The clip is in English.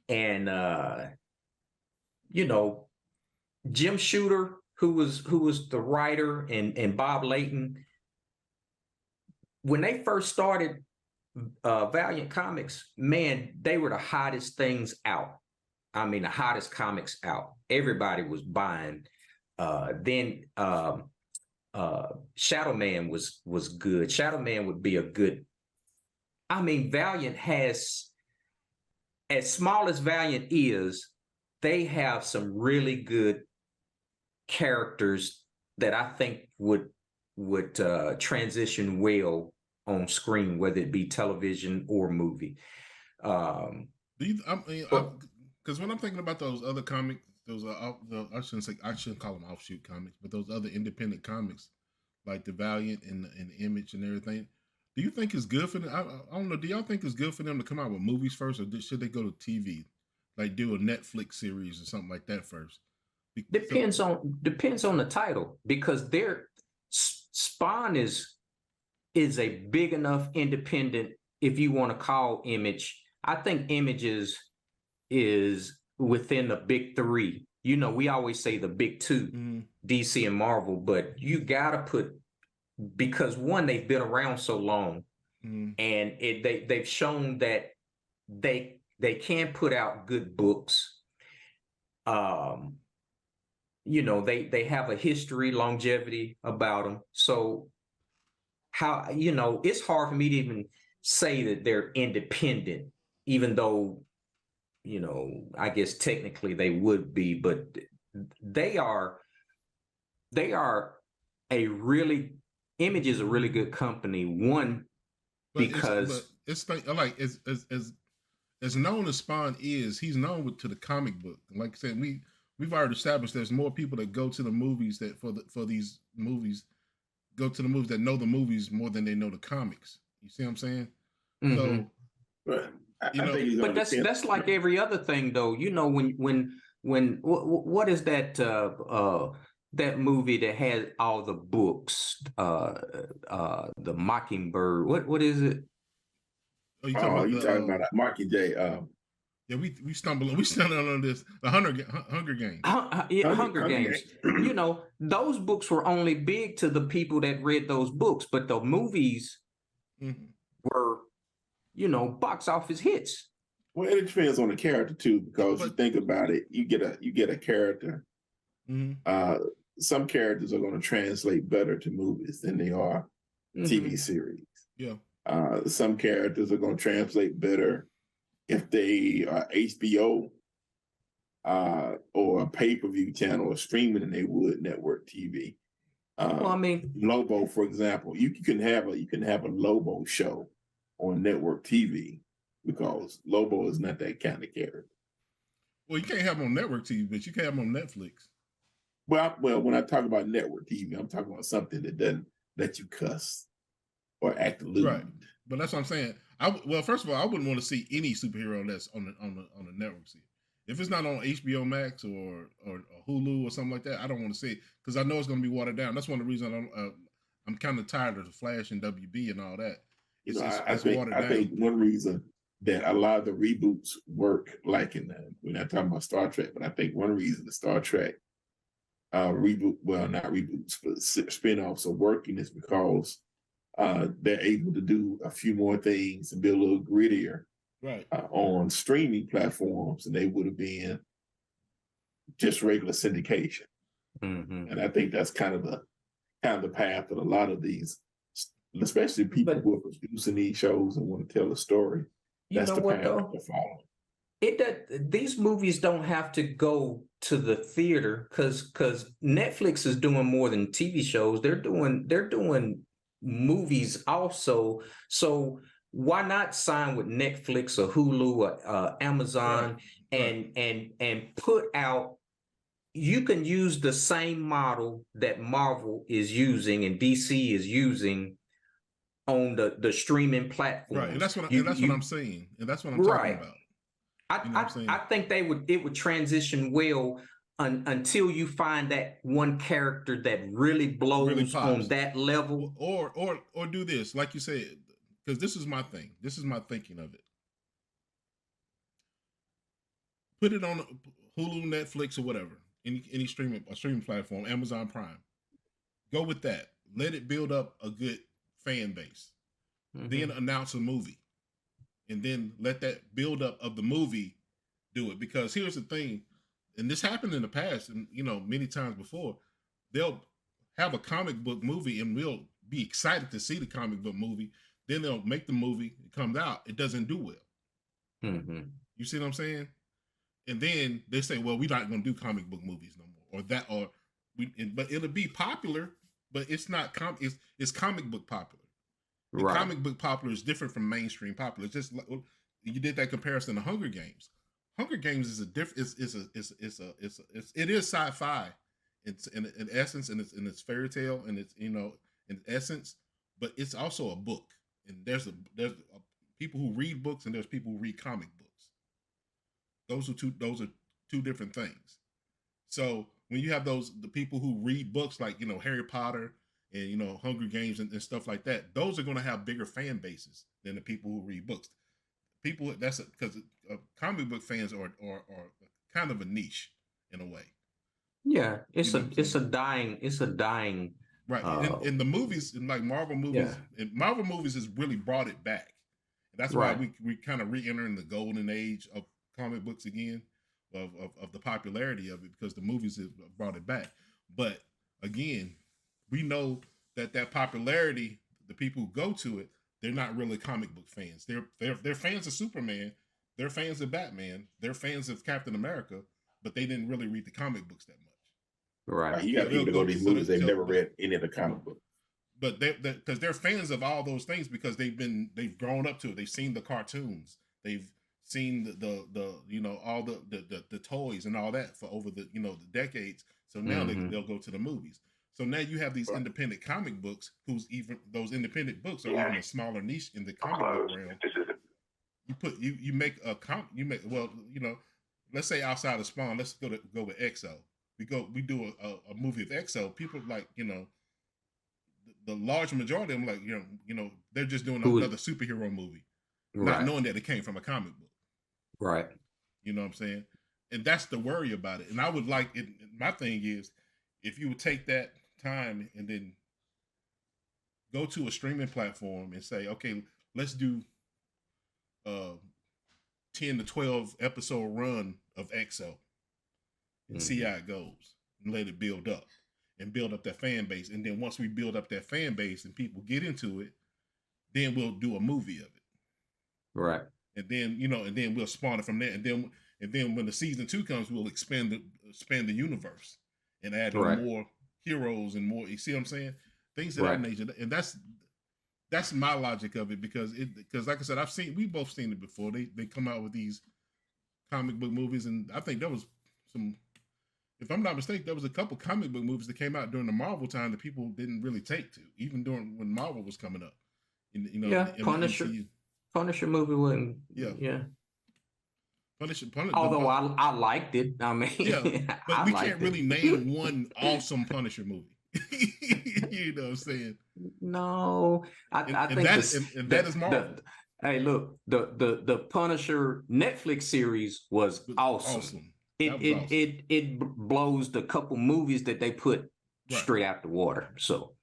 and you know, Jim Shooter, who was the writer, and Bob Layton, when they first started Valiant Comics, man, they were the hottest things out. I mean, the hottest comics out. Everybody was buying. Then Shadow Man was good. Shadow Man would be a good. I mean, Valiant has, as small as Valiant is, they have some really good characters that I think would transition well on screen, whether it be television or movie. Because when I'm thinking about those other comics, those I shouldn't call them offshoot comics, but those other independent comics like the Valiant and the Image and everything. Do you think it's good for them? I don't know. Do y'all think it's good for them to come out with movies first, or should they go to TV, like do a Netflix series or something like that first? Depends on the title, because Spawn is a big enough independent. If you want to call Image, I think Image is within the big three. You know, we always say the big two, DC and Marvel, but you gotta put, because one, they've been around so long, and they've shown that they can put out good books. You know, they have a history, longevity about them. So how, you know, it's hard for me to even say that they're independent, even though, you know, I guess technically they would be, but they are Image is a really good company. One, because it's like as known as Spawn is, he's known to the comic book. Like I said, we've already established there's more people that go to the movies that for these movies go to the movies that know the movies more than they know the comics. You see what I'm saying? So, but that's like every other thing, though. You know, when what is that that movie that had all the books, the Mockingbird? What is it? Oh, you talking about Mockingjay? Yeah, we stumbled on this. The Hunger Games. Hunger Games. You know, those books were only big to the people that read those books, but the movies were, you know, box office hits. Well, it depends on the character too, because you think about it, you get a character. Some characters are going to translate better to movies than they are TV series. Yeah. Some characters are going to translate better if they are HBO or a pay-per-view channel or streaming than they would network TV. Well, I mean, Lobo, for example, you can have a Lobo show on network TV because Lobo is not that kind of character. Well, you can't have them on network TV, but you can have them on Netflix. Well, when I talk about network TV, I'm talking about something that doesn't let you cuss or act lewd. Right, but that's what I'm saying. Well, first of all, I wouldn't want to see any superhero that's on the network. If it's not on HBO Max or Hulu or something like that, I don't want to see it because I know it's going to be watered down. That's one of the reasons I'm kind of tired of the Flash and WB and all that. I think one reason that a lot of the reboots work, like we're not talking about Star Trek, but I think one reason the Star Trek not reboots, but spin-offs are working is because they're able to do a few more things and be a little grittier on streaming platforms than they would have been just regular syndication. And I think that's kind of the path that a lot of these, especially people who are producing these shows and want to tell a story, that's the path they're following. These movies don't have to go to the theater because Netflix is doing more than TV shows. They're doing movies also. So why not sign with Netflix or Hulu or Amazon and put out? You can use the same model that Marvel is using and DC is using on the streaming platforms. Right, and that's what I'm saying, and that's what I'm talking about. I think it would transition well until you find that one character that really blows on that level. Or do this, like you said, because this is my thing. This is my thinking of it. Put it on Hulu, Netflix, or whatever, any streaming platform, Amazon Prime. Go with that. Let it build up a good fan base. Then announce a movie, and then let that build up of the movie do it. Because here's the thing, and this happened in the past, and many times before, they'll have a comic book movie, and we'll be excited to see the comic book movie. Then they'll make the movie, it comes out, it doesn't do well. You see what I'm saying? And then they say, well, we're not going to do comic book movies no more, but it'll be popular, but it's not it's comic book popular. Right. Comic book popular is different from mainstream popular. It's just like you did that comparison to Hunger Games. Hunger Games is it is sci-fi. It's in essence, and it's fairy tale, and it's in essence, but it's also a book. And there's people who read books, and there's people who read comic books. Those are two different things. So when you have the people who read books like Harry Potter and Hunger Games and stuff like that, those are going to have bigger fan bases than the people who read books. Because comic book fans are kind of a niche in a way. Yeah, it's a dying right. And the movies, and like Marvel movies, and Marvel movies has really brought it back. And that's why we kind of re-entering the golden age of comic books again, of the popularity of it, because the movies have brought it back. But again, we know that popularity, the people who go to it, they're not really comic book fans. They're fans of Superman, they're fans of Batman, they're fans of Captain America, but they didn't really read the comic books that much. Right. You got people to go to these movies, they've never read any of the comic books. But because they're fans of all those things, because they've grown up to it. They've seen the cartoons, they've seen the all the toys and all that for over the the decades. So now they'll go to the movies. So now you have these independent comic books, those independent books are even a smaller niche in the comic book realm. You make let's say outside of Spawn, let's go with EXO. We do a movie of EXO. People like the large majority of them like they're just doing another superhero movie, not knowing that it came from a comic book. Right. You know what I'm saying? And that's the worry about it. And I would like it. My thing is, if you would take that time and then go to a streaming platform and say, okay, let's do 10 to 12 episode run of EXO and see how it goes, and let it build up and build up that fan base. And then once we build up that fan base and people get into it, then we'll do a movie of it. Right. And then, and then we'll spawn it from there. And then when the season 2 comes, we'll expand the universe and add more heroes and more, you see what I'm saying? Things of that nature. And that's my logic of it, because like I said, we both seen it before. They come out with these comic book movies, and I think there was some, if I'm not mistaken, there was a couple comic book movies that came out during the Marvel time that people didn't really take to, even during when Marvel was coming up. Punisher movie wasn't. Yeah. Punisher. Although I liked it. I mean, but we can't really name one awesome Punisher movie. You know what I'm saying? No, I think that is Marvel. Hey, look, the Punisher Netflix series was awesome. It blows the couple movies that they put straight out the water. So